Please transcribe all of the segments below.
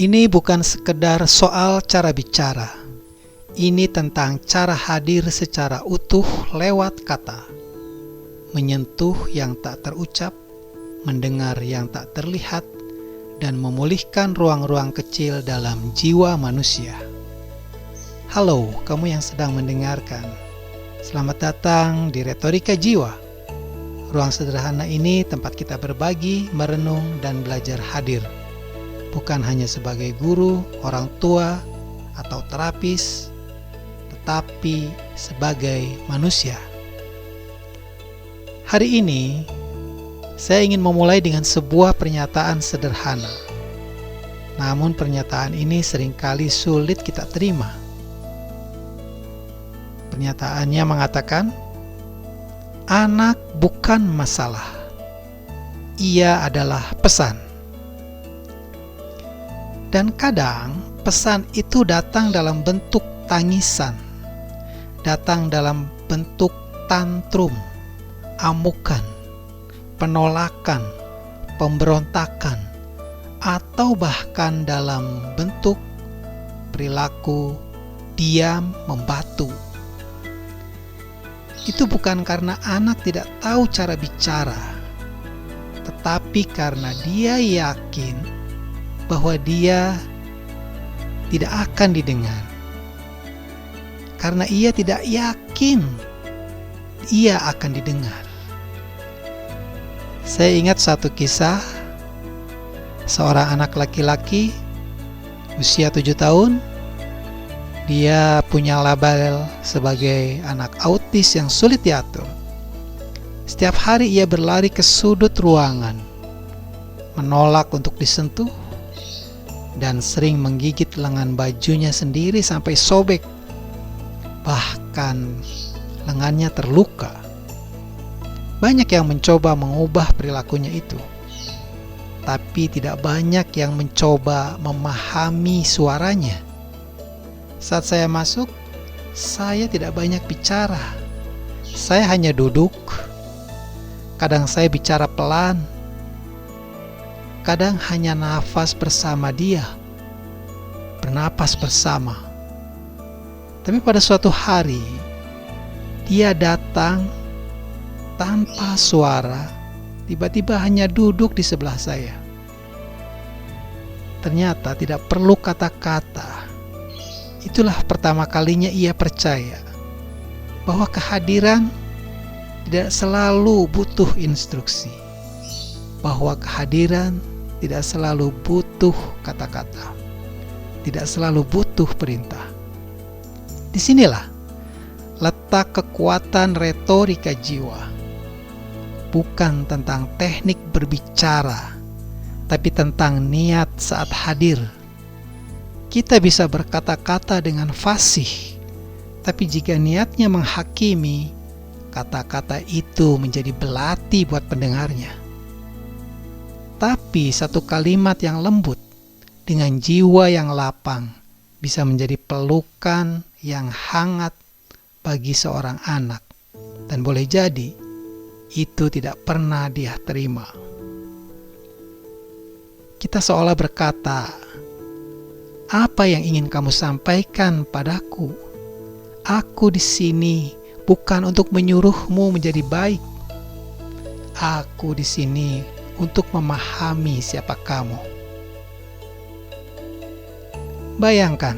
Ini bukan sekedar soal cara bicara. Ini tentang cara hadir secara utuh lewat kata. Menyentuh yang tak terucap, mendengar yang tak terlihat, dan memulihkan ruang-ruang kecil dalam jiwa manusia. Halo, kamu yang sedang mendengarkan. Selamat datang di Retorika Jiwa. Ruang sederhana ini tempat kita berbagi, merenung, dan belajar hadir. Bukan hanya sebagai guru, orang tua, atau terapis, tetapi sebagai manusia. Hari ini, saya ingin memulai dengan sebuah pernyataan sederhana. Namun pernyataan ini seringkali sulit kita terima. Pernyataannya mengatakan, anak bukan masalah. Ia adalah pesan. Dan kadang pesan itu datang dalam bentuk tangisan, datang dalam bentuk tantrum, amukan, penolakan, pemberontakan, atau bahkan dalam bentuk perilaku diam membatu. Itu bukan karena anak tidak tahu cara bicara, tetapi karena dia yakin bahwa dia tidak akan didengar. Karena ia tidak yakin ia akan didengar. Saya ingat satu kisah, seorang anak laki-laki usia 7 tahun. Dia punya label sebagai anak autis yang sulit diatur. Setiap hari ia berlari ke sudut ruangan, menolak untuk disentuh, dan sering menggigit lengan bajunya sendiri sampai sobek. Bahkan lengannya terluka. Banyak yang mencoba mengubah perilakunya itu, tapi tidak banyak yang mencoba memahami suaranya. Saat saya masuk, saya tidak banyak bicara. Saya hanya duduk. Kadang saya bicara pelan, kadang hanya nafas bersama dia, bernapas bersama. Tapi pada suatu hari, dia datang tanpa suara, tiba-tiba hanya duduk di sebelah saya. Ternyata tidak perlu kata-kata. Itulah pertama kalinya ia percaya bahwa kehadiran tidak selalu butuh instruksi, bahwa kehadiran tidak selalu butuh kata-kata, tidak selalu butuh perintah. Disinilah letak kekuatan retorika jiwa. Bukan tentang teknik berbicara, tapi tentang niat saat hadir. Kita bisa berkata-kata dengan fasih, tapi jika niatnya menghakimi, kata-kata itu menjadi belati buat pendengarnya. Tapi satu kalimat yang lembut dengan jiwa yang lapang bisa menjadi pelukan yang hangat bagi seorang anak, dan boleh jadi itu tidak pernah dia terima. Kita seolah berkata, "Apa yang ingin kamu sampaikan padaku? Aku di sini bukan untuk menyuruhmu menjadi baik. Aku di sini untuk memahami siapa kamu." Bayangkan,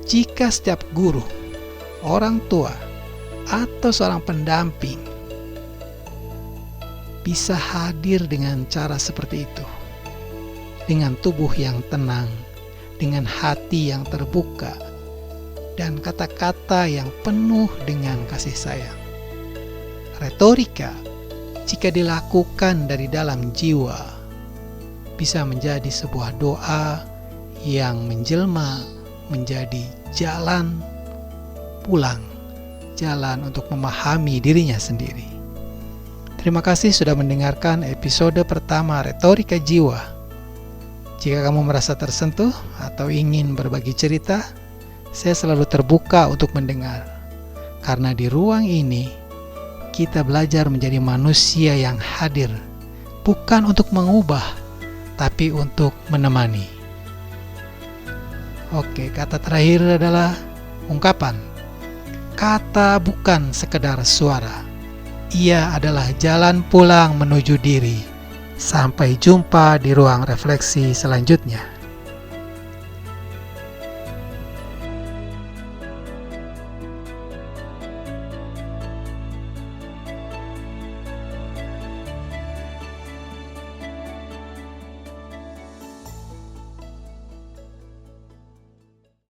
jika setiap guru, orang tua, atau seorang pendamping bisa hadir dengan cara seperti itu, dengan tubuh yang tenang, dengan hati yang terbuka, dan kata-kata yang penuh dengan kasih sayang. Retorika, jika dilakukan dari dalam jiwa, bisa menjadi sebuah doa yang menjelma menjadi jalan pulang, jalan untuk memahami dirinya sendiri. Terima kasih sudah mendengarkan episode pertama Retorika Jiwa. Jika kamu merasa tersentuh atau ingin berbagi cerita, saya selalu terbuka untuk mendengar. Karena di ruang ini, kita belajar menjadi manusia yang hadir, bukan untuk mengubah, tapi untuk menemani. Oke, kata terakhir adalah ungkapan. Kata bukan sekedar suara. Ia adalah jalan pulang menuju diri. Sampai jumpa di ruang refleksi selanjutnya.